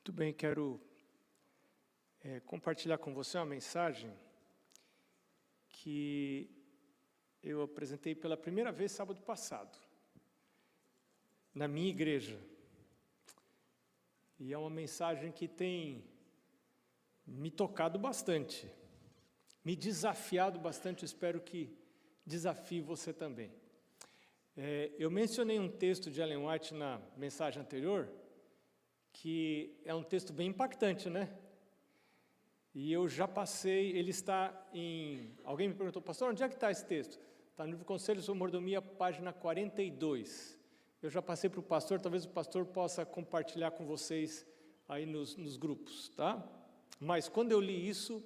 Muito bem, quero compartilhar com você uma mensagem que eu apresentei pela primeira vez sábado passado, na minha igreja. E é uma mensagem que tem me tocado bastante, me desafiado bastante, espero que desafie você também. Eu mencionei um texto de Ellen White na mensagem anterior, que é um texto bem impactante, né? E eu já passei, ele está em... Alguém me perguntou, pastor, onde é que está esse texto? Está no livro Conselhos sobre Mordomia, página 42. Eu já passei para o pastor, talvez o pastor possa compartilhar com vocês aí nos grupos, tá? Mas quando eu li isso,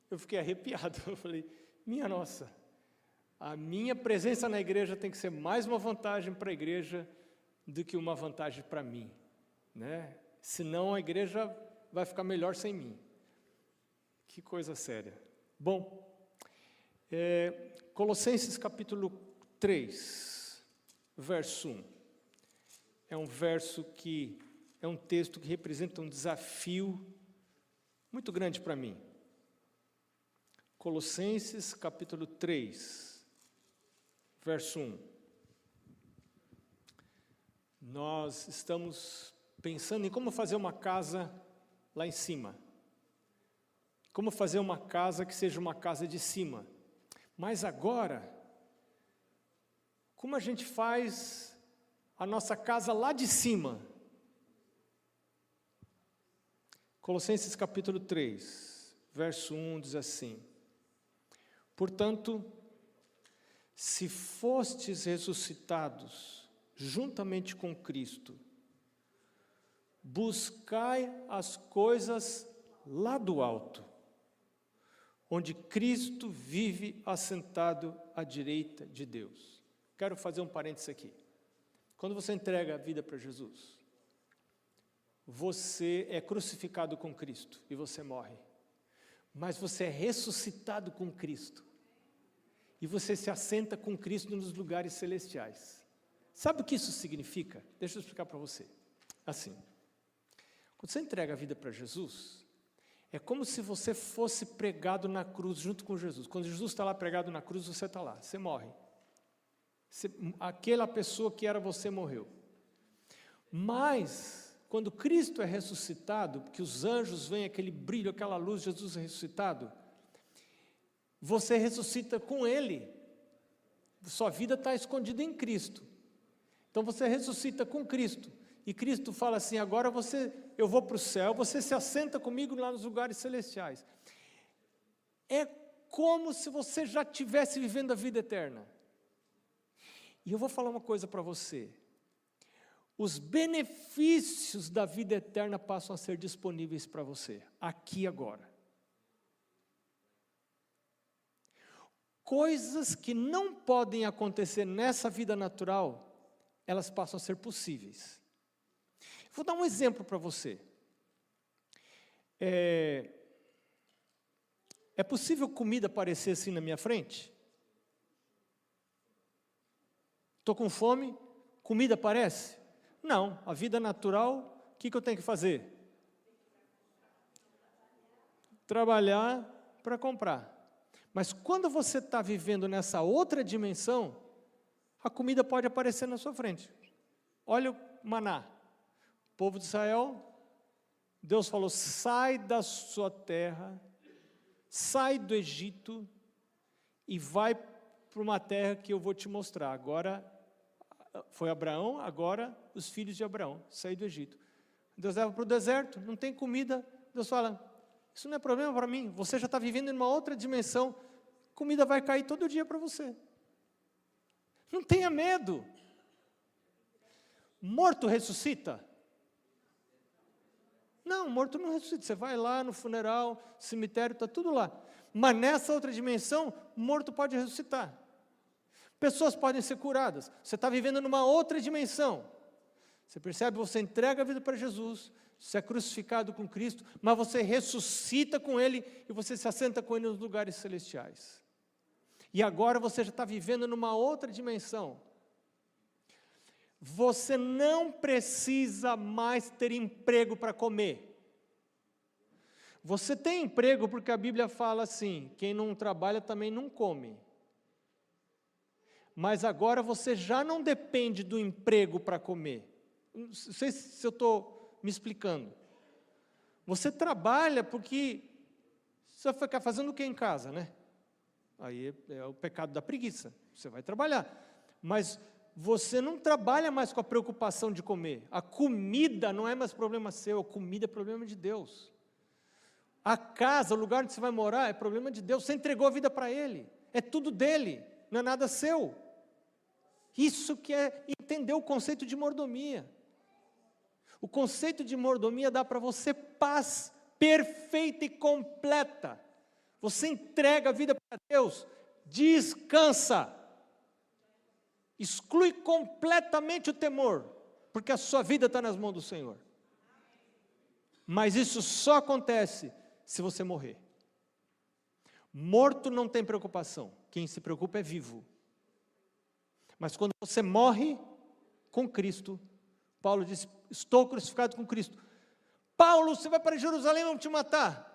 eu fiquei arrepiado. Eu falei, minha nossa, a minha presença na igreja tem que ser mais uma vantagem para a igreja do que uma vantagem para mim, né? Senão a igreja vai ficar melhor sem mim. Que coisa séria. Bom, Colossenses capítulo 3, verso 1. É um verso que é um texto que representa um desafio muito grande para mim. Colossenses capítulo 3, verso 1. Nós estamos pensando em como fazer uma casa lá em cima. Como fazer uma casa que seja uma casa de cima. Mas agora, como a gente faz a nossa casa lá de cima? Colossenses capítulo 3, verso 1 diz assim: portanto, se fostes ressuscitados juntamente com Cristo, buscai as coisas lá do alto, onde Cristo vive assentado à direita de Deus. Quero fazer um parênteses aqui. Quando você entrega a vida para Jesus, você é crucificado com Cristo e você morre. Mas você é ressuscitado com Cristo. E você se assenta com Cristo nos lugares celestiais. Sabe o que isso significa? Deixa eu explicar para você. Assim, quando você entrega a vida para Jesus, é como se você fosse pregado na cruz junto com Jesus. Quando Jesus está lá pregado na cruz, você está lá, você morre. Aquela pessoa que era você morreu. Mas, quando Cristo é ressuscitado, que os anjos veem aquele brilho, aquela luz, Jesus é ressuscitado, você ressuscita com Ele. Sua vida está escondida em Cristo. Então você ressuscita com Cristo. E Cristo fala assim, agora eu vou para o céu, você se assenta comigo lá nos lugares celestiais. É como se você já estivesse vivendo a vida eterna. E eu vou falar uma coisa para você. Os benefícios da vida eterna passam a ser disponíveis para você, aqui e agora. Coisas que não podem acontecer nessa vida natural, elas passam a ser possíveis. Vou dar um exemplo para você. É possível comida aparecer assim na minha frente? Estou com fome, comida aparece? Não, a vida natural, o que eu tenho que fazer? Trabalhar para comprar. Mas quando você está vivendo nessa outra dimensão, a comida pode aparecer na sua frente. Olha o maná. O povo de Israel, Deus falou, sai da sua terra, sai do Egito e vai para uma terra que eu vou te mostrar. Agora, foi Abraão, agora os filhos de Abraão, sair do Egito. Deus leva para o deserto, não tem comida. Deus fala, isso não é problema para mim, você já está vivendo em uma outra dimensão, comida vai cair todo dia para você. Não tenha medo. Morto ressuscita? Não, morto não ressuscita. Você vai lá no funeral, cemitério, está tudo lá. Mas nessa outra dimensão, morto pode ressuscitar. Pessoas podem ser curadas. Você está vivendo numa outra dimensão. Você percebe? Você entrega a vida para Jesus, você é crucificado com Cristo, mas você ressuscita com Ele e você se assenta com Ele nos lugares celestiais. E agora você já está vivendo numa outra dimensão. Você não precisa mais ter emprego para comer. Você tem emprego porque a Bíblia fala assim, quem não trabalha também não come. Mas agora você já não depende do emprego para comer. Não sei se eu estou me explicando. Você trabalha porque você vai ficar fazendo o que em casa, né? Aí é o pecado da preguiça. Você vai trabalhar. Mas você não trabalha mais com a preocupação de comer. A comida não é mais problema seu, a comida é problema de Deus. A casa, o lugar onde você vai morar, é problema de Deus. Você entregou a vida para Ele. É tudo dele, não é nada seu. Isso que é entender o conceito de mordomia. O conceito de mordomia dá para você paz perfeita e completa. Você entrega a vida para Deus, descansa. Exclui completamente o temor, porque a sua vida está nas mãos do Senhor. Mas isso só acontece se você morrer. Morto não tem preocupação, quem se preocupa é vivo. Mas quando você morre com Cristo, Paulo diz, estou crucificado com Cristo. Paulo, você vai para Jerusalém, vão te matar.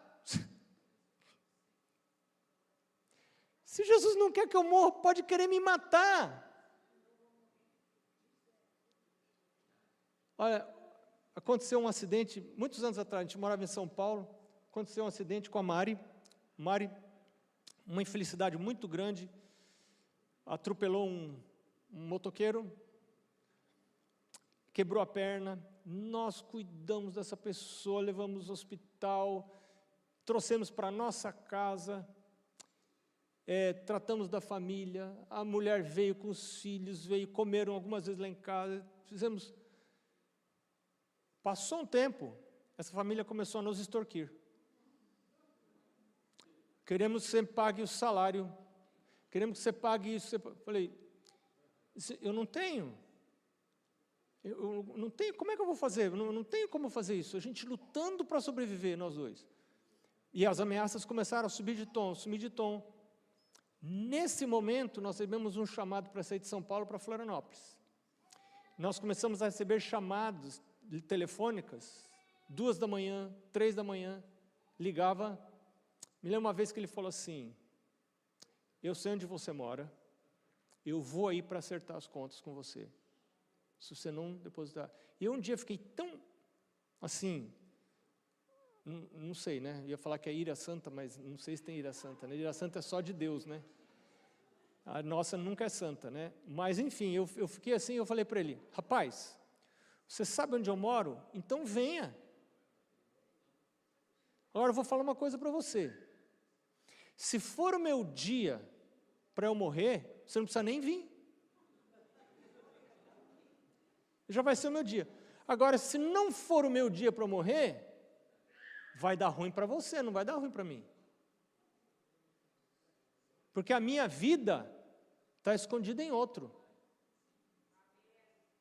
Se Jesus não quer que eu morra, pode querer me matar. Olha, aconteceu um acidente, muitos anos atrás, a gente morava em São Paulo, aconteceu um acidente com a Mari, uma infelicidade muito grande, atropelou um motoqueiro, quebrou a perna, nós cuidamos dessa pessoa, levamos ao hospital, trouxemos para a nossa casa, tratamos da família, a mulher veio com os filhos, comeram algumas vezes lá em casa, passou um tempo, essa família começou a nos extorquir. Queremos que você pague o salário, queremos que você pague isso. Falei, eu não tenho, como é que eu vou fazer? Eu não tenho como fazer isso, a gente lutando para sobreviver, nós dois. E as ameaças começaram a subir de tom. Nesse momento, nós recebemos um chamado para sair de São Paulo para Florianópolis. Nós começamos a receber chamados telefônicas, 2 da manhã, 3 da manhã, ligava. Me lembro uma vez que ele falou assim, eu sei onde você mora, eu vou aí para acertar as contas com você, se você não depositar. E eu um dia fiquei tão, assim, não sei, né, ia falar que é ira santa, mas não sei se tem ira santa, né, ira santa é só de Deus, né, a nossa nunca é santa, né, mas enfim, eu fiquei assim, eu falei para ele, rapaz, você sabe onde eu moro? Então venha. Agora eu vou falar uma coisa para você. Se for o meu dia para eu morrer, você não precisa nem vir. Já vai ser o meu dia. Agora, se não for o meu dia para eu morrer, vai dar ruim para você, não vai dar ruim para mim. Porque a minha vida está escondida em outro.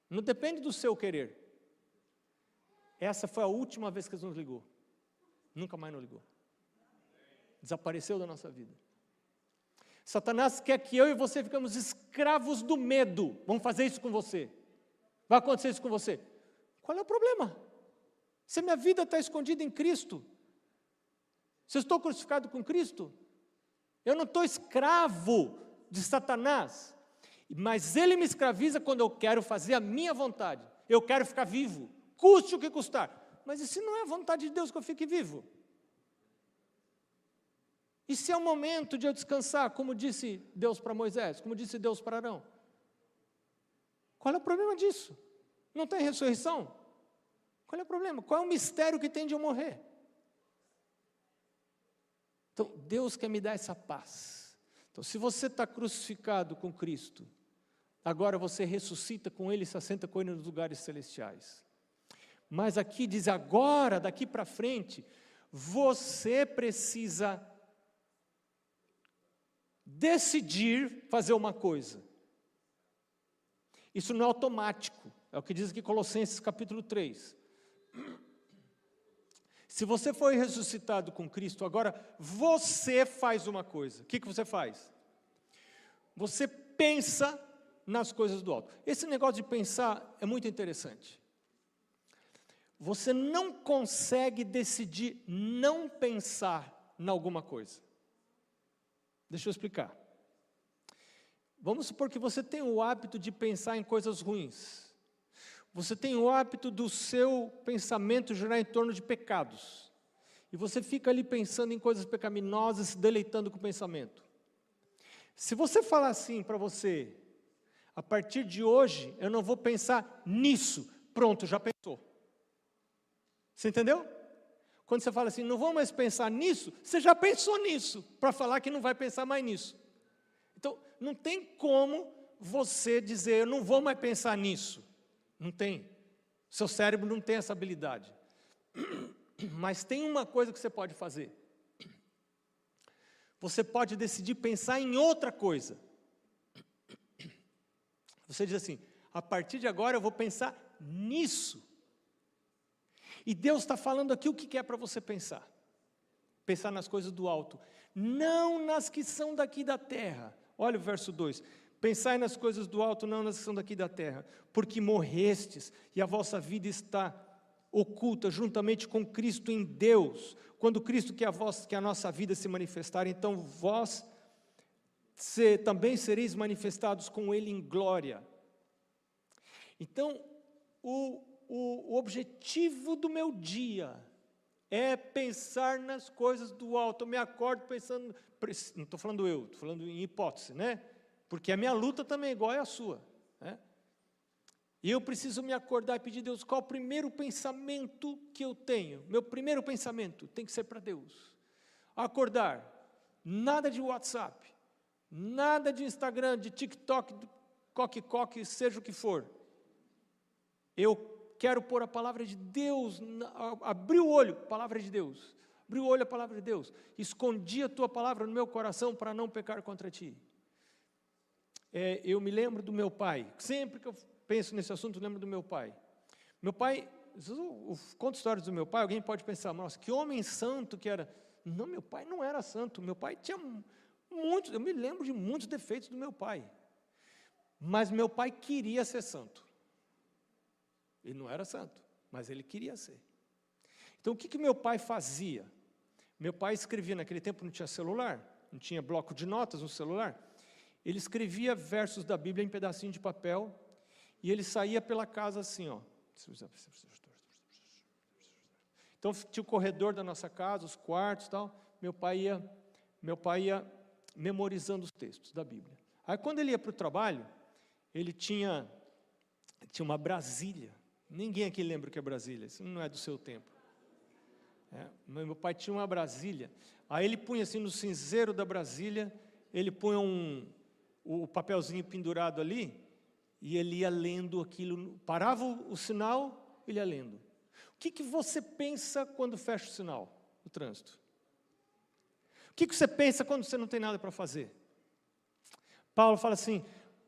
Não depende do seu querer. Essa foi a última vez que Jesus nos ligou. Nunca mais nos ligou. Desapareceu da nossa vida. Satanás quer que eu e você ficamos escravos do medo. Vamos fazer isso com você. Vai acontecer isso com você. Qual é o problema? Se minha vida está escondida em Cristo, se eu estou crucificado com Cristo, eu não estou escravo de Satanás, mas ele me escraviza quando eu quero fazer a minha vontade. Eu quero ficar vivo, custe o que custar. Mas e se não é a vontade de Deus que eu fique vivo? E se é o momento de eu descansar, como disse Deus para Moisés, como disse Deus para Arão? Qual é o problema disso? Não tem ressurreição? Qual é o problema? Qual é o mistério que tem de eu morrer? Então, Deus quer me dar essa paz. Então, se você está crucificado com Cristo, agora você ressuscita com Ele e se assenta com Ele nos lugares celestiais. Mas aqui diz, agora, daqui para frente, você precisa decidir fazer uma coisa. Isso não é automático, é o que diz aqui Colossenses capítulo 3. Se você foi ressuscitado com Cristo, agora você faz uma coisa. O que você faz? Você pensa nas coisas do alto. Esse negócio de pensar é muito interessante. você não consegue decidir não pensar em alguma coisa. Deixa eu explicar. Vamos supor que você tem o hábito de pensar em coisas ruins. Você tem o hábito do seu pensamento girar em torno de pecados. E você fica ali pensando em coisas pecaminosas, se deleitando com o pensamento. Se você falar assim para você, a partir de hoje eu não vou pensar nisso, pronto, já pensou. Você entendeu? Quando você fala assim, não vou mais pensar nisso, você já pensou nisso, para falar que não vai pensar mais nisso. Então, não tem como você dizer, eu não vou mais pensar nisso. Não tem. Seu cérebro não tem essa habilidade. Mas tem uma coisa que você pode fazer. Você pode decidir pensar em outra coisa. Você diz assim, a partir de agora eu vou pensar nisso. E Deus está falando aqui o que é para você pensar. Pensar nas coisas do alto. Não nas que são daqui da terra. Olha o verso 2. Pensai nas coisas do alto, não nas que são daqui da terra. Porque morrestes e a vossa vida está oculta juntamente com Cristo em Deus. Quando Cristo, que a nossa vida se manifestar, então vós também sereis manifestados com Ele em glória. Então, o objetivo do meu dia é pensar nas coisas do alto. Eu me acordo pensando, não estou falando eu, estou falando em hipótese, né? Porque a minha luta também é igual à sua, né? E eu preciso me acordar e pedir a Deus, qual o primeiro pensamento que eu tenho? Meu primeiro pensamento tem que ser para Deus. Acordar, nada de WhatsApp, nada de Instagram, de TikTok, de coque-coque, seja o que for. Eu quero pôr a palavra de Deus, abrir o olho, palavra de Deus. Abri o olho, a palavra de Deus. Escondi a tua palavra no meu coração para não pecar contra ti. Eu me lembro do meu pai, sempre que eu penso nesse assunto, eu lembro do meu pai. Meu pai, eu conto histórias do meu pai, alguém pode pensar, nossa, que homem santo que era. Não, meu pai não era santo, meu pai tinha muitos, eu me lembro de muitos defeitos do meu pai. Mas meu pai queria ser santo. Ele não era santo, mas ele queria ser. Então o que meu pai fazia? Meu pai escrevia, naquele tempo não tinha celular, não tinha bloco de notas no celular. Ele escrevia versos da Bíblia em pedacinho de papel, e ele saía pela casa assim, ó. Então tinha o corredor da nossa casa, os quartos e tal. Meu pai ia memorizando os textos da Bíblia. Aí quando ele ia para o trabalho, ele tinha uma Brasília. Ninguém aqui lembra o que é Brasília, isso não é do seu tempo. Meu pai tinha uma Brasília. Aí ele punha assim no cinzeiro da Brasília, ele punha o papelzinho pendurado ali, e ele ia lendo aquilo, parava o sinal, ele ia lendo. O que você pensa quando fecha o sinal, o trânsito? O que você pensa quando você não tem nada para fazer? Paulo fala assim,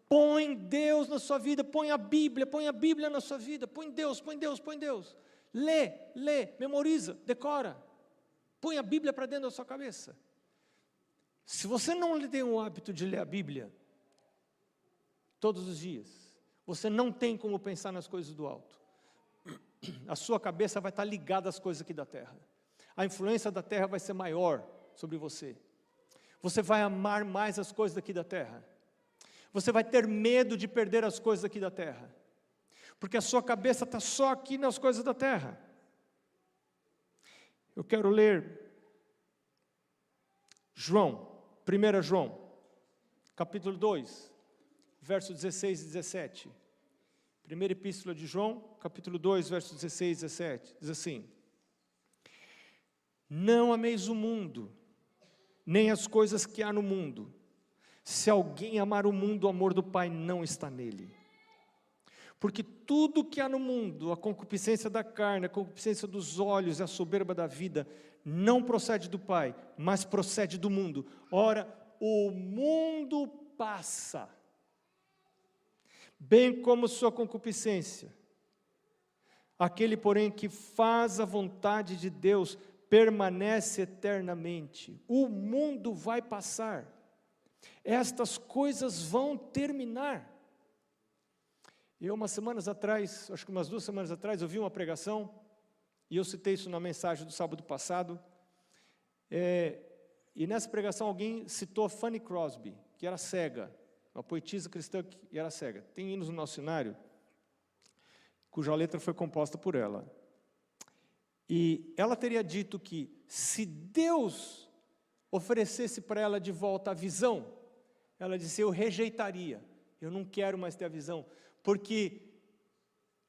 põe Deus na sua vida, põe a Bíblia na sua vida, põe Deus. Lê, memoriza, decora. Põe a Bíblia para dentro da sua cabeça. Se você não tem o hábito de ler a Bíblia todos os dias, você não tem como pensar nas coisas do alto. A sua cabeça vai estar ligada às coisas aqui da terra. A influência da terra vai ser maior sobre você. Você vai amar mais as coisas daqui da terra. Você vai ter medo de perder as coisas aqui da terra. Porque a sua cabeça está só aqui nas coisas da terra. Eu quero ler João, 1 João, capítulo 2, versos 16 e 17. Primeira epístola de João, capítulo 2, versos 16 e 17. Diz assim, não ameis o mundo, nem as coisas que há no mundo. Se alguém amar o mundo, o amor do Pai não está nele. Porque tudo que há no mundo, a concupiscência da carne, a concupiscência dos olhos e a soberba da vida, não procede do Pai, mas procede do mundo. Ora, o mundo passa, bem como sua concupiscência. Aquele, porém, que faz a vontade de Deus, permanece eternamente. O mundo vai passar. Estas coisas vão terminar. Eu, umas semanas atrás, acho que umas 2 semanas atrás, eu vi uma pregação e eu citei isso na mensagem do sábado passado, e nessa pregação alguém citou Fanny Crosby, que era cega, uma poetisa cristã que era cega. Tem hinos no nosso cenário, cuja letra foi composta por ela. E ela teria dito que, se Deus oferecesse para ela de volta a visão, ela disse: eu rejeitaria, eu não quero mais ter a visão, porque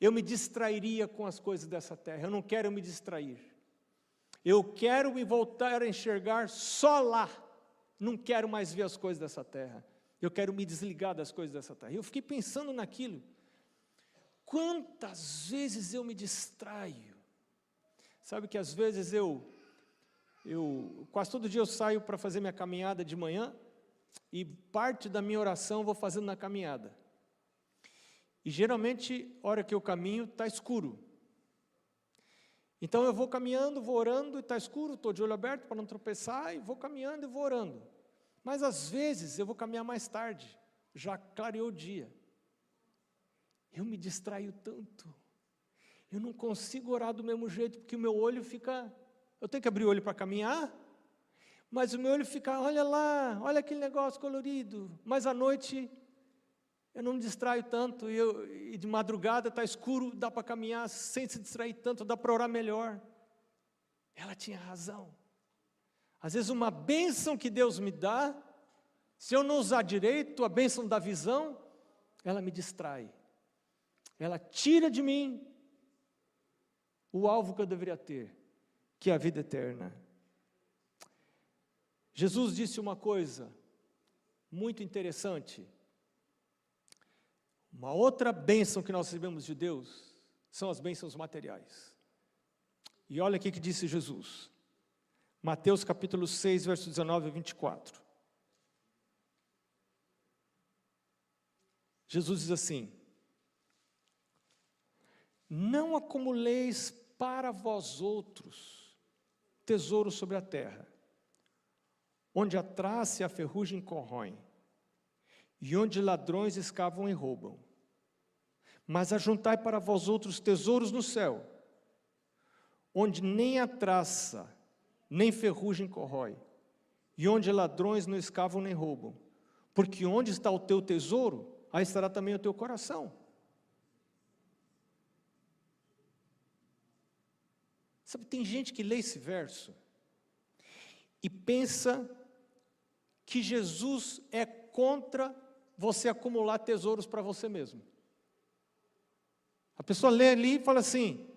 eu me distrairia com as coisas dessa terra, eu não quero me distrair. Eu quero me voltar a enxergar só lá, não quero mais ver as coisas dessa terra, eu quero me desligar das coisas dessa terra. Eu fiquei pensando naquilo, quantas vezes eu me distraio. Sabe que às vezes quase todo dia eu saio para fazer minha caminhada de manhã, e parte da minha oração eu vou fazendo na caminhada. E geralmente, a hora que eu caminho, está escuro. Então eu vou caminhando, vou orando, e está escuro, estou de olho aberto para não tropeçar, e vou caminhando e vou orando. Mas às vezes eu vou caminhar mais tarde, já clareou o dia. Eu me distraio tanto. Eu não consigo orar do mesmo jeito, porque o meu olho fica... Eu tenho que abrir o olho para caminhar, mas o meu olho fica, olha lá, olha aquele negócio colorido. Mas à noite eu não me distraio tanto, e de madrugada está escuro, dá para caminhar sem se distrair tanto, dá para orar melhor. Ela tinha razão. Às vezes uma bênção que Deus me dá, se eu não usar direito, a bênção da visão, ela me distrai. Ela tira de mim o alvo que eu deveria ter, que é a vida eterna. Jesus disse uma coisa muito interessante. Uma outra bênção que nós recebemos de Deus são as bênçãos materiais. E olha aqui que disse Jesus. Mateus capítulo 6, versos 19 a 24. Jesus diz assim: não acumuleis para vós outros tesouros sobre a terra, onde a traça e a ferrugem corroem, e onde ladrões escavam e roubam. Mas ajuntai para vós outros tesouros no céu, onde nem a traça, nem ferrugem corrói, e onde ladrões não escavam nem roubam. Porque onde está o teu tesouro, aí estará também o teu coração. Sabe, tem gente que lê esse verso e pensa que Jesus é contra você acumular tesouros para você mesmo. A pessoa lê ali e fala assim: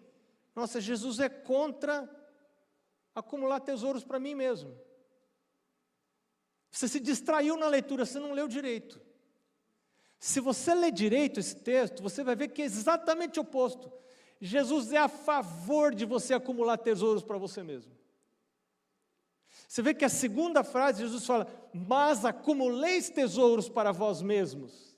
nossa, Jesus é contra acumular tesouros para mim mesmo. Você se distraiu na leitura, você não leu direito. Se você ler direito esse texto, você vai ver que é exatamente o oposto. Jesus é a favor de você acumular tesouros para você mesmo. Você vê que a segunda frase, Jesus fala: mas acumuleis tesouros para vós mesmos.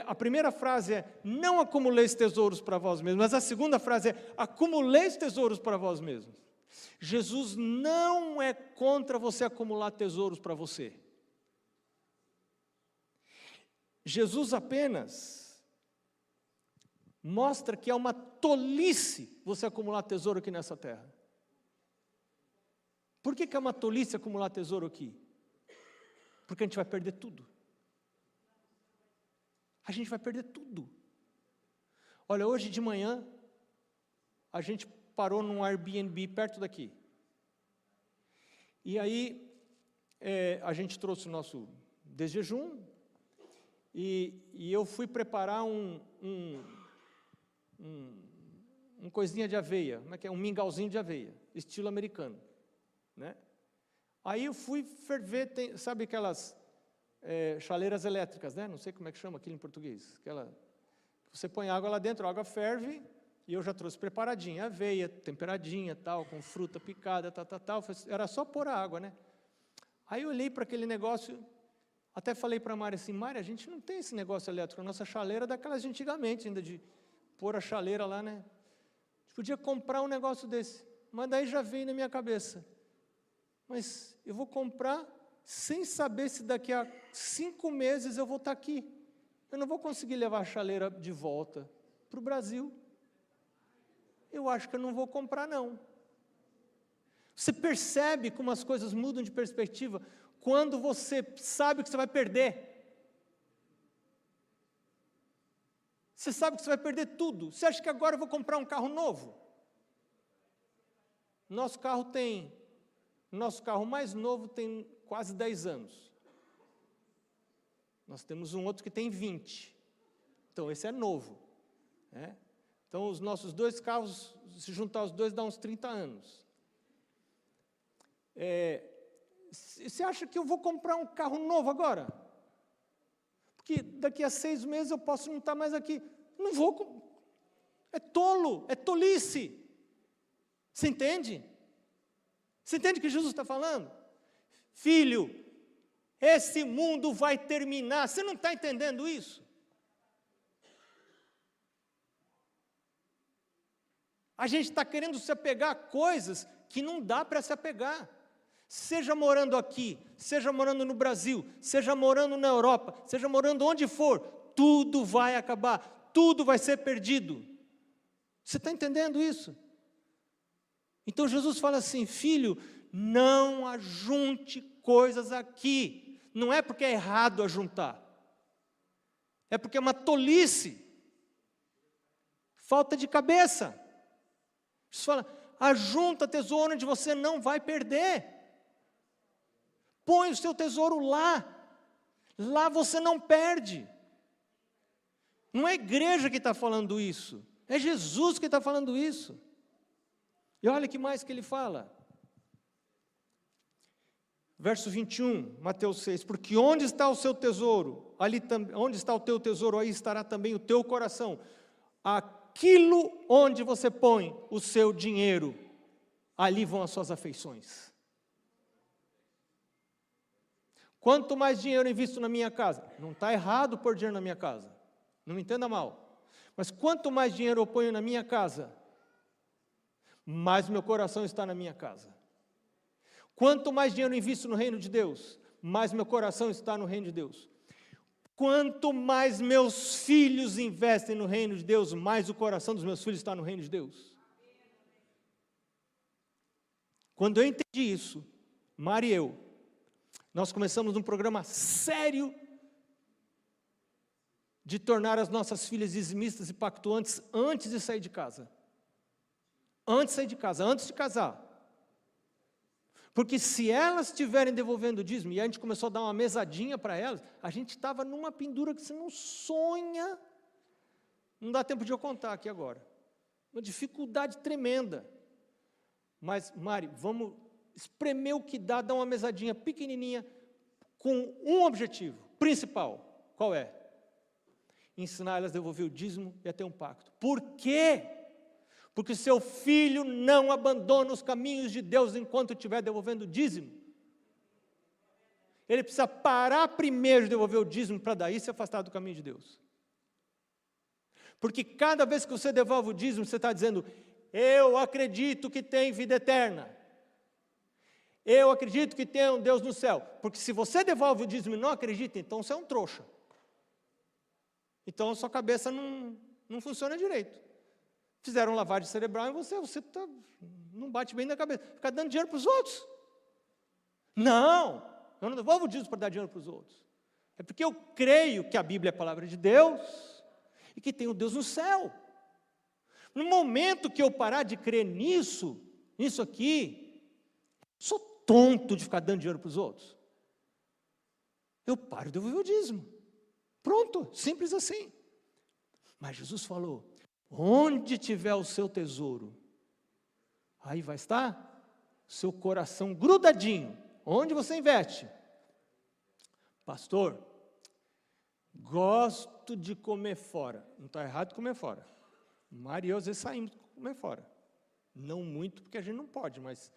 A primeira frase é: não acumuleis tesouros para vós mesmos. Mas a segunda frase é: acumuleis tesouros para vós mesmos. Jesus não é contra você acumular tesouros para você. Jesus apenas mostra que é uma tolice você acumular tesouro aqui nessa terra. Por que é uma tolice acumular tesouro aqui? Porque a gente vai perder tudo. A gente vai perder tudo. Olha, hoje de manhã, a gente parou num Airbnb perto daqui. E aí, a gente trouxe o nosso desjejum, e eu fui preparar um coisinha de aveia, como é que é? Um mingauzinho de aveia, estilo americano, né? Aí eu fui ferver, sabe aquelas chaleiras elétricas, né? Não sei como é que chama aquilo em português. Você põe água lá dentro, a água ferve, e eu já trouxe preparadinha, aveia, temperadinha, tal, com fruta picada, tal. Era só pôr a água, né? Aí eu olhei para aquele negócio, até falei para a Mari assim: Mari, a gente não tem esse negócio elétrico, a nossa chaleira é daquelas de antigamente, ainda de pôr a chaleira lá, né? A gente podia comprar um negócio desse. Mas daí já veio na minha cabeça: mas eu vou comprar sem saber se daqui a 5 meses eu vou estar aqui. Eu não vou conseguir levar a chaleira de volta para o Brasil. eu acho que eu não vou comprar não. Você percebe como as coisas mudam de perspectiva quando você sabe que você vai perder. Você sabe que você vai perder tudo. Você acha que agora eu vou comprar um carro novo? Nosso carro mais novo tem quase 10 anos. Nós temos um outro que tem 20. Então, esse é novo. Né? Então, os nossos 2 carros, se juntar os 2, dá uns 30 anos. Você acha que eu vou comprar um carro novo agora? Porque daqui a 6 meses eu posso não estar mais aqui. Não vou. É tolo, é tolice. Você entende? Você entende o que Jesus está falando? Filho, esse mundo vai terminar. Você não está entendendo isso? A gente está querendo se apegar a coisas que não dá para se apegar. Seja morando aqui, seja morando no Brasil, seja morando na Europa, seja morando onde for, tudo vai acabar, tudo vai ser perdido. Você está entendendo isso? Então Jesus fala assim, filho, não ajunte coisas aqui. Não é porque é errado ajuntar, é porque é uma tolice, falta de cabeça. Jesus fala, ajunta tesouro onde você não vai perder. Põe o seu tesouro lá. Lá você não perde. Não é a igreja que está falando isso. É Jesus que está falando isso. E olha que mais que ele fala. Verso 21, Mateus 6. Porque onde está o seu tesouro? Onde está o teu tesouro, aí estará também o teu coração. Aquilo onde você põe o seu dinheiro, ali vão as suas afeições. Quanto mais dinheiro eu invisto na minha casa, não está errado pôr dinheiro na minha casa, não me entenda mal, mas quanto mais dinheiro eu ponho na minha casa, mais meu coração está na minha casa. Quanto mais dinheiro eu invisto no reino de Deus, mais meu coração está no reino de Deus. Quanto mais meus filhos investem no reino de Deus, mais o coração dos meus filhos está no reino de Deus. Quando eu entendi isso, Mari e eu, nós começamos um programa sério de tornar as nossas filhas dizimistas e pactuantes antes de sair de casa. Antes de sair de casa, antes de casar. Porque se elas estiverem devolvendo o dízimo, e a gente começou a dar uma mesadinha para elas, a gente estava numa pendura que você não sonha. Não dá tempo de eu contar aqui agora. Uma dificuldade tremenda. Mas, Mari, vamos espremer o que dá, dar uma mesadinha pequenininha, com um objetivo principal. Qual é? Ensinar elas a devolver o dízimo e a ter um pacto. Por quê? Porque seu filho não abandona os caminhos de Deus enquanto estiver devolvendo o dízimo. Ele precisa parar primeiro de devolver o dízimo para daí se afastar do caminho de Deus. Porque cada vez que você devolve o dízimo, você está dizendo, eu acredito que tem vida eterna. Eu acredito que tem um Deus no céu. Porque se você devolve o dízimo e não acredita, então você é um trouxa. Então a sua cabeça não funciona direito. Fizeram lavagem cerebral em você não bate bem na cabeça. Fica dando dinheiro para os outros. Não, eu não devolvo o dízimo para dar dinheiro para os outros. É porque eu creio que a Bíblia é a palavra de Deus e que tem o Deus no céu. No momento que eu parar de crer nisso aqui, sou tonto de ficar dando dinheiro para os outros. Eu paro de devolver o dízimo. Pronto, simples assim. Mas Jesus falou, onde tiver o seu tesouro, aí vai estar seu coração grudadinho. Onde você investe? Pastor, gosto de comer fora. Não está errado de comer fora. Maria e eu às vezes saímos comer fora. Não muito, porque a gente não pode, mas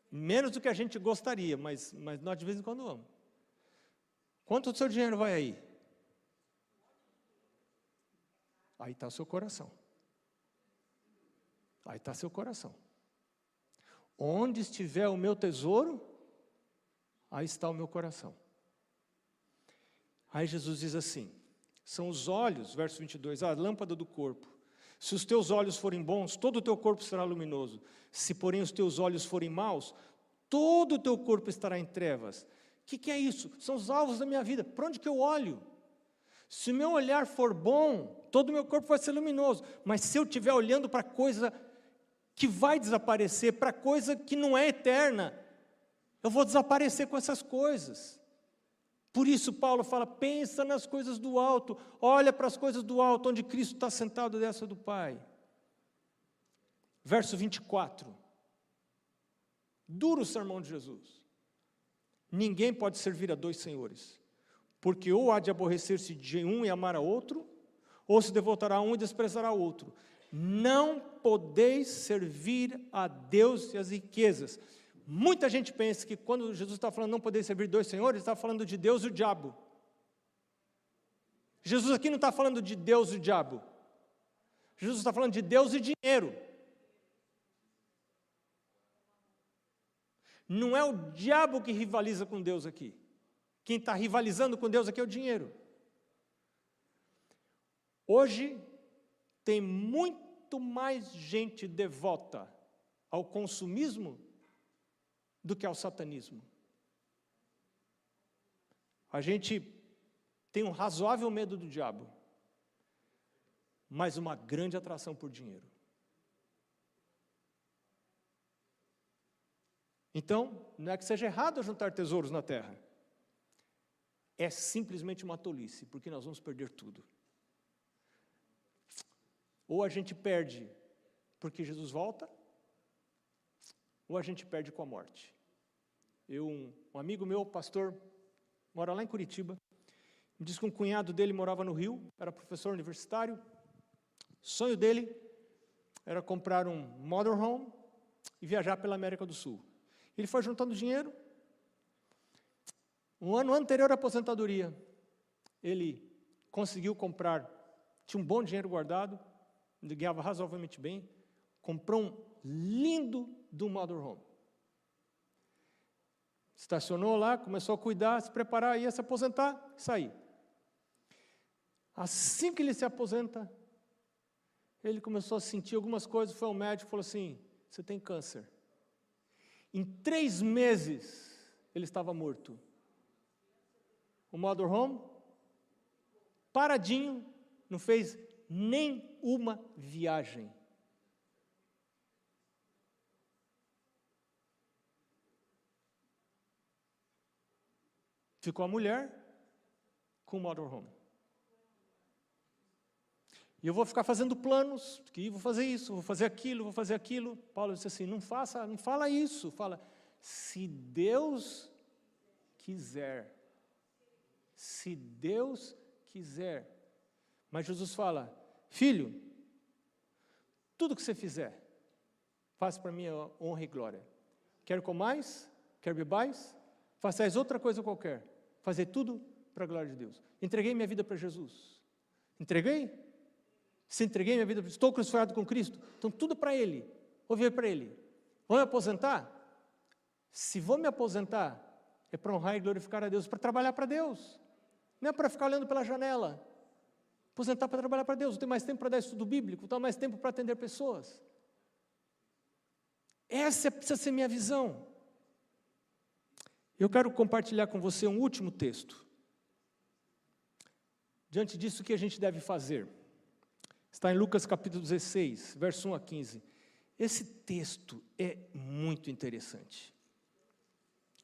menos do que a gente gostaria, mas nós de vez em quando vamos. Quanto do seu dinheiro vai aí? Aí está o seu coração. Aí está seu coração. Onde estiver o meu tesouro, aí está o meu coração. Aí Jesus diz assim, são os olhos, verso 22, a lâmpada do corpo. Se os teus olhos forem bons, todo o teu corpo será luminoso. Se, porém, os teus olhos forem maus, todo o teu corpo estará em trevas. O que é isso? São os alvos da minha vida. Para onde que eu olho? Se o meu olhar for bom, todo o meu corpo vai ser luminoso. Mas se eu estiver olhando para coisa que vai desaparecer, para coisa que não é eterna, eu vou desaparecer com essas coisas. Por isso Paulo fala, pensa nas coisas do alto, olha para as coisas do alto, onde Cristo está sentado à destra do Pai. Verso 24. Duro sermão de Jesus. Ninguém pode servir a dois senhores, porque ou há de aborrecer-se de um e amar a outro, ou se devotará a um e desprezará o outro. Não podeis servir a Deus e as riquezas. Muita gente pensa que quando Jesus está falando não podeis servir dois senhores, está falando de Deus e o diabo. Jesus aqui não está falando de Deus e o diabo. Jesus está falando de Deus e dinheiro. Não é o diabo que rivaliza com Deus aqui. Quem está rivalizando com Deus aqui é o dinheiro. Hoje, tem muito mais gente devota ao consumismo do que ao satanismo. A gente tem um razoável medo do diabo, mas uma grande atração por dinheiro. Então, não é que seja errado juntar tesouros na terra. É simplesmente uma tolice, porque nós vamos perder tudo. Ou a gente perde porque Jesus volta, ou a gente perde com a morte. Um amigo meu, pastor, mora lá em Curitiba, me disse que um cunhado dele morava no Rio, era professor universitário. O sonho dele era comprar um motorhome e viajar pela América do Sul. Ele foi juntando dinheiro. Um ano anterior à aposentadoria, ele conseguiu comprar, tinha um bom dinheiro guardado, ele ganhava razoavelmente bem, comprou um lindo do motorhome. Estacionou lá, começou a cuidar, se preparar, ia se aposentar, sair. Assim que ele se aposenta, ele começou a sentir algumas coisas, foi ao médico e falou assim, você tem câncer. Em 3 meses, ele estava morto. O motorhome, paradinho, não fez nem uma viagem. Ficou a mulher com o motorhome. E eu vou ficar fazendo planos, que vou fazer isso, vou fazer aquilo, vou fazer aquilo. Paulo disse assim, não fala isso, fala, se Deus quiser. Se Deus quiser. Mas Jesus fala, filho, tudo que você fizer, faça para minha honra e glória. Quer comais, quer bebais, façais outra coisa qualquer, fazer tudo para a glória de Deus. Entreguei minha vida para Jesus. Entreguei? Se entreguei minha vida, estou crucificado com Cristo, então tudo para Ele, vou viver para Ele. Vou me aposentar? Se vou me aposentar, é para honrar e glorificar a Deus, para trabalhar para Deus, não é para ficar olhando pela janela. Aposentar para trabalhar para Deus, não tenho mais tempo para dar estudo bíblico, não tenho mais tempo para atender pessoas. Essa precisa ser minha visão. Eu quero compartilhar com você um último texto. Diante disso, o que a gente deve fazer? Está em Lucas capítulo 16, verso 1 a 15. Esse texto é muito interessante.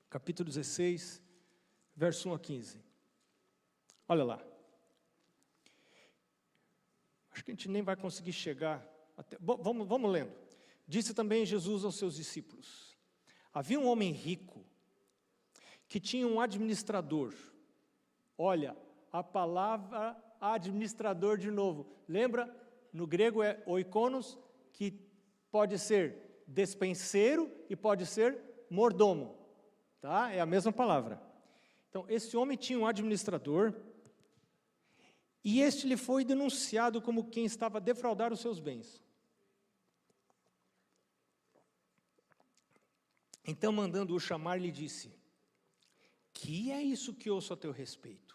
Capítulo 16, verso 1 a 15. Olha lá. Acho que a gente nem vai conseguir chegar até... Vamos lendo. Disse também Jesus aos seus discípulos. Havia um homem rico que tinha um administrador. Olha, a palavra administrador de novo. Lembra? No grego é oikonos, que pode ser despenseiro e pode ser mordomo. Tá? É a mesma palavra. Então, esse homem tinha um administrador e este lhe foi denunciado como quem estava a defraudar os seus bens. Então, mandando-o chamar, lhe disse, que é isso que ouço a teu respeito?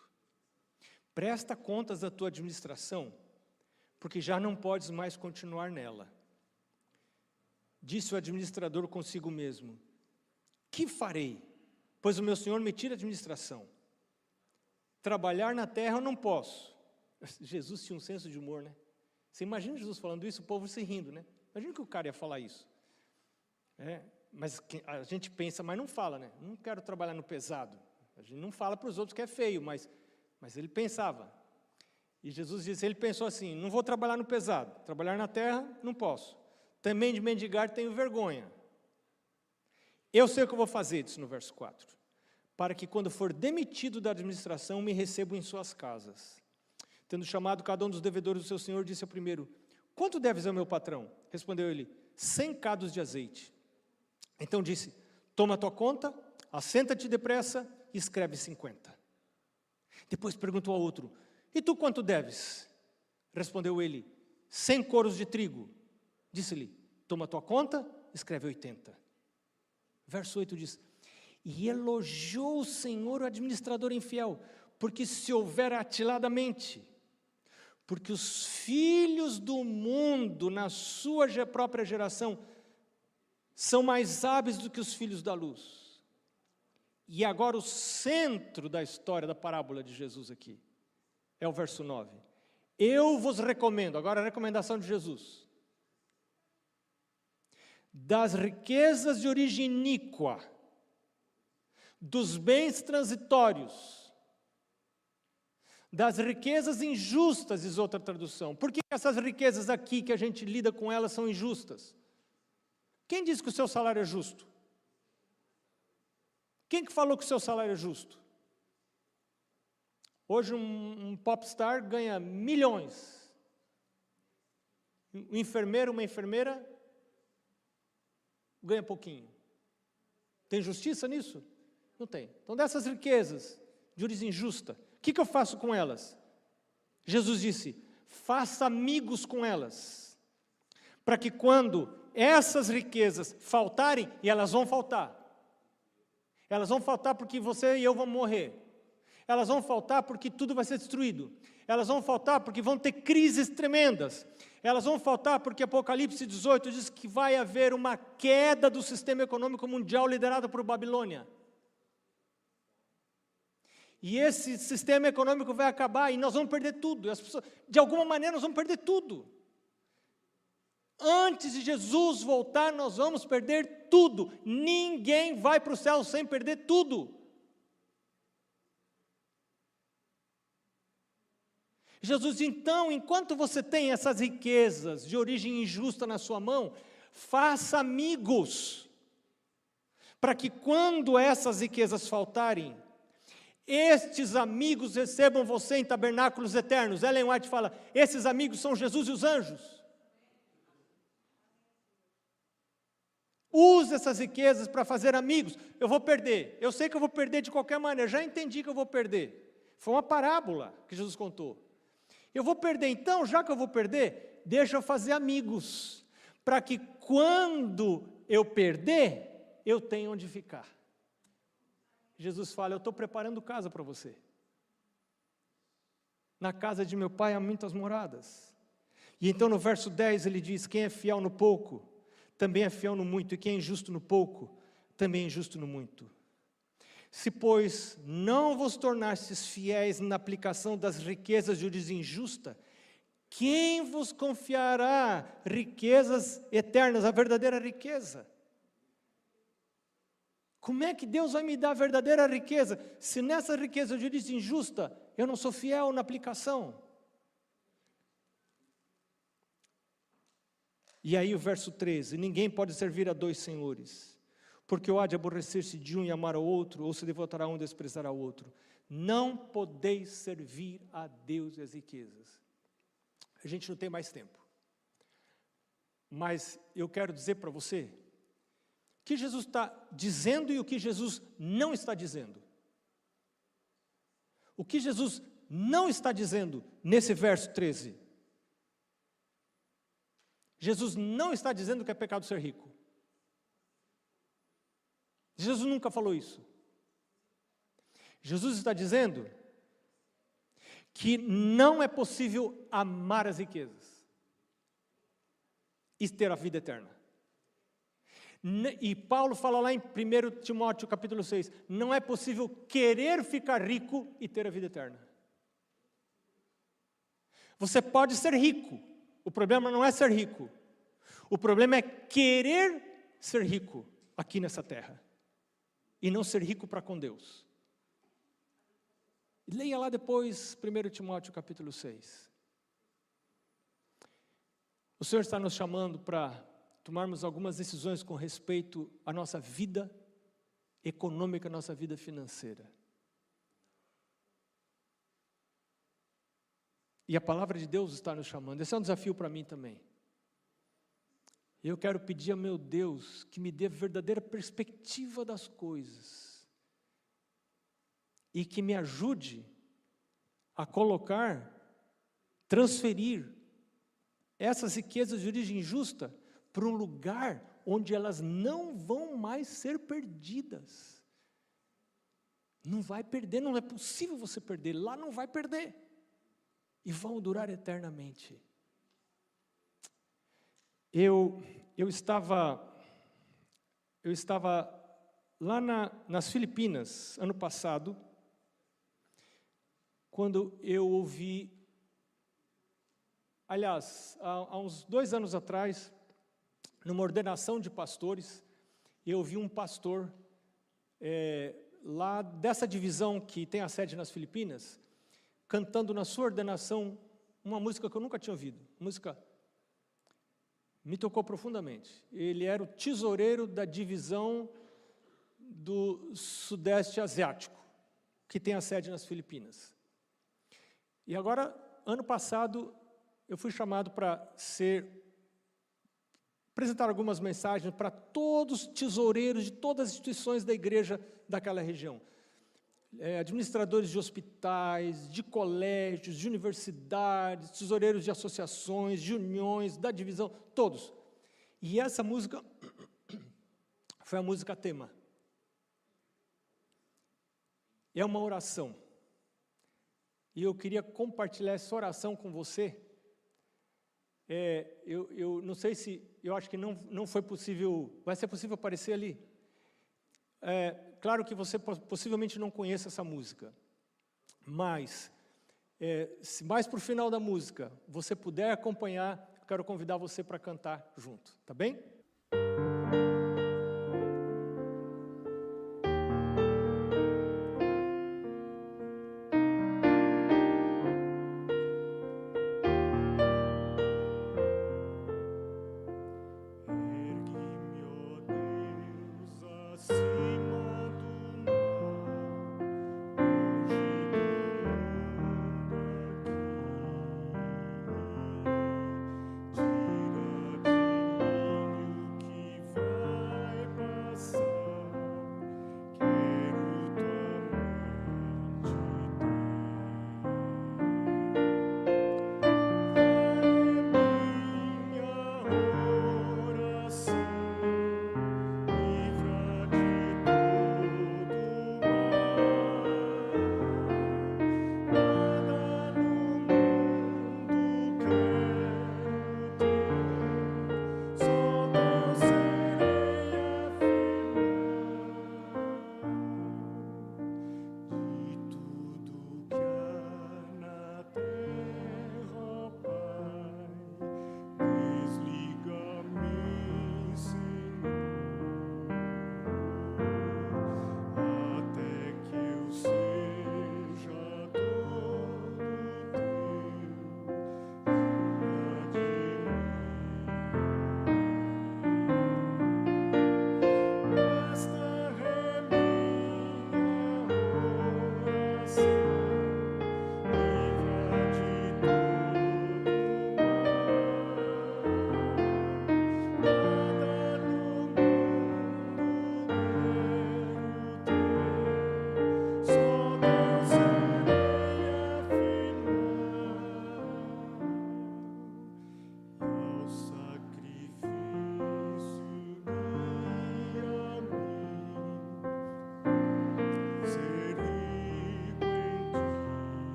Presta contas da tua administração, porque já não podes mais continuar nela. Disse o administrador consigo mesmo: que farei? Pois o meu senhor me tira a administração. Trabalhar na terra eu não posso. Jesus tinha um senso de humor, né? Você imagina Jesus falando isso, o povo se rindo, né? Imagina que o cara ia falar isso. Mas a gente pensa, mas não fala, né? Não quero trabalhar no pesado. A gente não fala para os outros que é feio, mas ele pensava. E Jesus disse, ele pensou assim, não vou trabalhar no pesado, trabalhar na terra, não posso. Também de mendigar tenho vergonha. Eu sei o que eu vou fazer, disse no verso 4, para que quando for demitido da administração, me recebam em suas casas. Tendo chamado cada um dos devedores do seu senhor, disse ao primeiro, quanto deves ao meu patrão? Respondeu ele, 100 cados de azeite. Então disse, toma a tua conta, assenta-te depressa e escreve 50. Depois perguntou ao outro, e tu quanto deves? Respondeu ele, 100 coros de trigo. Disse-lhe, toma a tua conta, escreve 80. Verso 8 diz, e elogiou o Senhor o administrador infiel, porque se houver atiladamente, porque os filhos do mundo, na sua própria geração, são mais hábeis do que os filhos da luz. E agora o centro da história da parábola de Jesus aqui, é o verso 9. Eu vos recomendo, agora a recomendação de Jesus, das riquezas de origem iníqua, dos bens transitórios, das riquezas injustas, diz outra tradução. Por que essas riquezas aqui, que a gente lida com elas, são injustas? Quem disse que o seu salário é justo? Quem que falou que o seu salário é justo? Hoje um popstar ganha milhões. Um enfermeiro, uma enfermeira, ganha pouquinho. Tem justiça nisso? Não tem. Então, dessas riquezas de origem injusta, o que eu faço com elas? Jesus disse, faça amigos com elas, para que quando essas riquezas faltarem, e elas vão faltar porque você e eu vamos morrer, elas vão faltar porque tudo vai ser destruído, elas vão faltar porque vão ter crises tremendas, elas vão faltar porque Apocalipse 18 diz que vai haver uma queda do sistema econômico mundial liderado por Babilônia. E esse sistema econômico vai acabar e nós vamos perder tudo. As pessoas, de alguma maneira, nós vamos perder tudo. Antes de Jesus voltar, nós vamos perder tudo. Ninguém vai para o céu sem perder tudo. Jesus, então, enquanto você tem essas riquezas de origem injusta na sua mão, faça amigos, para que quando essas riquezas faltarem, estes amigos recebam você em tabernáculos eternos. Ellen White fala, esses amigos são Jesus e os anjos. Use essas riquezas para fazer amigos. Eu vou perder, eu sei que eu vou perder de qualquer maneira, já entendi que eu vou perder. Foi uma parábola que Jesus contou. Eu vou perder, então, já que eu vou perder, deixa eu fazer amigos, para que quando eu perder, eu tenha onde ficar. Jesus fala, eu estou preparando casa para você. Na casa de meu pai há muitas moradas. E então no verso 10 ele diz, quem é fiel no pouco, também é fiel no muito, e quem é injusto no pouco, também é injusto no muito. Se, pois, não vos tornastes fiéis na aplicação das riquezas de origem injusta, quem vos confiará riquezas eternas, a verdadeira riqueza? Como é que Deus vai me dar a verdadeira riqueza, se nessa riqueza de origem injusta, eu não sou fiel na aplicação? E aí o verso 13, ninguém pode servir a dois senhores, porque ou há de aborrecer-se de um e amar ao outro, ou se devotará a um e desprezará ao outro. Não podeis servir a Deus e as riquezas. A gente não tem mais tempo. Mas eu quero dizer para você, o que Jesus está dizendo e o que Jesus não está dizendo. O que Jesus não está dizendo nesse verso 13. Jesus não está dizendo que é pecado ser rico. Jesus nunca falou isso. Jesus está dizendo que não é possível amar as riquezas. e ter a vida eterna. E Paulo fala lá em 1 Timóteo capítulo 6, não é possível querer ficar rico e ter a vida eterna. Você pode ser rico, o problema não é ser rico, o problema é querer ser rico aqui nessa terra, e não ser rico para com Deus. Leia lá depois 1 Timóteo capítulo 6. O Senhor está nos chamando para tomarmos algumas decisões com respeito à nossa vida econômica, à nossa vida financeira. E a palavra de Deus está nos chamando. Esse é um desafio para mim também. Eu quero pedir a meu Deus que me dê a verdadeira perspectiva das coisas e que me ajude a colocar, transferir essas riquezas de origem justa para um lugar onde elas não vão mais ser perdidas. Não vai perder, não é possível você perder, lá não vai perder. E vão durar eternamente. Eu estava lá nas Filipinas, ano passado, quando eu ouvi, aliás, há uns 2 anos atrás, numa ordenação de pastores, eu ouvi um pastor lá dessa divisão que tem a sede nas Filipinas, cantando na sua ordenação uma música que eu nunca tinha ouvido, música me tocou profundamente. Ele era o tesoureiro da divisão do Sudeste Asiático, que tem a sede nas Filipinas. E agora, ano passado, eu fui chamado para apresentar algumas mensagens para todos os tesoureiros de todas as instituições da igreja daquela região. Administradores de hospitais, de colégios, de universidades, tesoureiros de associações, de uniões, da divisão, todos. E essa música foi a música tema. É uma oração. E eu queria compartilhar essa oração com você. Eu não sei se, eu acho que não foi possível, vai ser possível aparecer ali? Claro que você possivelmente não conheça essa música, mas, se mais para o final da música você puder acompanhar, eu quero convidar você para cantar junto, tá bem?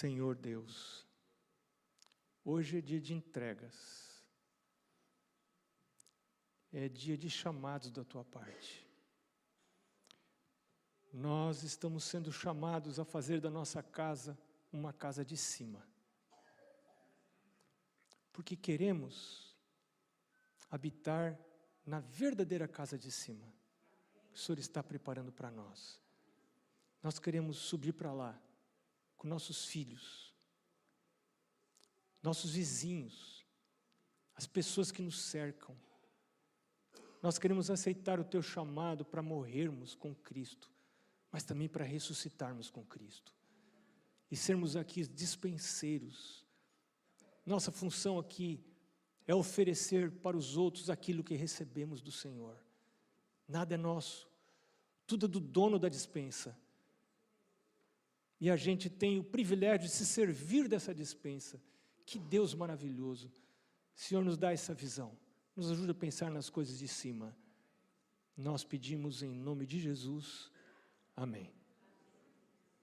Senhor Deus, hoje é dia de entregas, é dia de chamados da Tua parte. Nós estamos sendo chamados a fazer da nossa casa uma casa de cima, porque queremos habitar na verdadeira casa de cima, que o Senhor está preparando para nós. Nós queremos subir para lá, com nossos filhos, nossos vizinhos, as pessoas que nos cercam. Nós queremos aceitar o Teu chamado para morrermos com Cristo, mas também para ressuscitarmos com Cristo. E sermos aqui dispenseiros. Nossa função aqui é oferecer para os outros aquilo que recebemos do Senhor. Nada é nosso, tudo é do dono da despensa. E a gente tem o privilégio de se servir dessa despensa. Que Deus maravilhoso. Senhor, nos dá essa visão. Nos ajuda a pensar nas coisas de cima. Nós pedimos em nome de Jesus. Amém.